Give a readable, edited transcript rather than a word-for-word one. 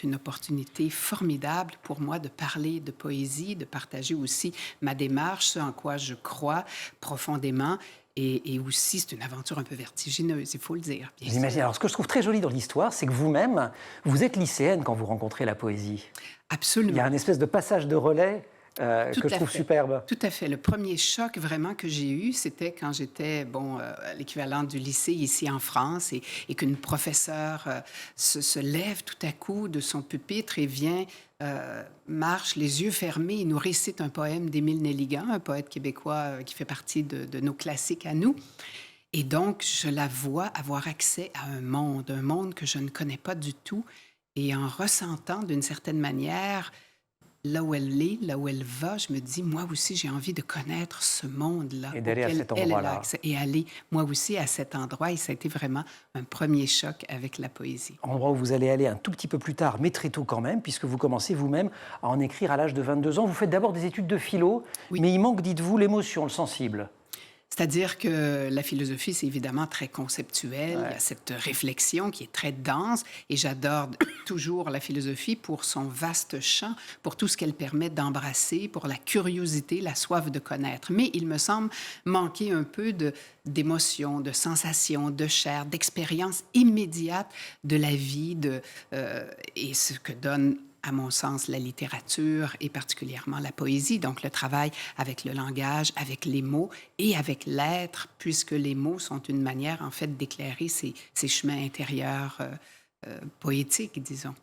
une opportunité formidable pour moi de parler de poésie, de partager aussi ma démarche, ce en quoi je crois profondément. Et aussi, c'est une aventure un peu vertigineuse, il faut le dire, bien J'imagine. sûr. Alors, ce que je trouve très joli dans l'histoire, c'est que vous-même, vous êtes lycéenne quand vous rencontrez la poésie. Il y a Absolument. un espèce de passage de relais Tout que je à trouve fait. superbe. Tout à fait. Le premier choc vraiment que j'ai eu, c'était quand j'étais, bon, à l'équivalent du lycée ici en France et qu'une professeure se lève tout à coup de son pupitre et vient, marche les yeux fermés et nous récite un poème d'Émile Nelligan, un poète québécois qui fait partie de nos classiques à nous. Et donc, je la vois avoir accès à un monde que je ne connais pas du tout. Et en ressentant d'une certaine manière là où elle est, là où elle va, je me dis, moi aussi, j'ai envie de connaître ce monde-là Et d'aller à auquel cet elle a endroit-là. accès et aller, moi aussi, à cet endroit. Et ça a été vraiment un premier choc avec la poésie. Endroit où vous allez aller un tout petit peu plus tard, mais très tôt quand même, puisque vous commencez vous-même à en écrire à l'âge de 22 ans. Vous faites d'abord des études de philo, Oui. mais il manque, dites-vous, l'émotion, le sensible. C'est-à-dire que la philosophie, c'est évidemment très conceptuel. Il y a Ouais. cette réflexion qui est très dense et j'adore toujours la philosophie pour son vaste champ, pour tout ce qu'elle permet d'embrasser, pour la curiosité, la soif de connaître. Mais il me semble manquer un peu d'émotion, de sensation, de chair, d'expérience immédiate de la vie et ce que donne à mon sens, la littérature et particulièrement la poésie, donc le travail avec le langage, avec les mots et avec l'être, puisque les mots sont une manière, en fait, d'éclairer ces chemins intérieurs poétiques, disons.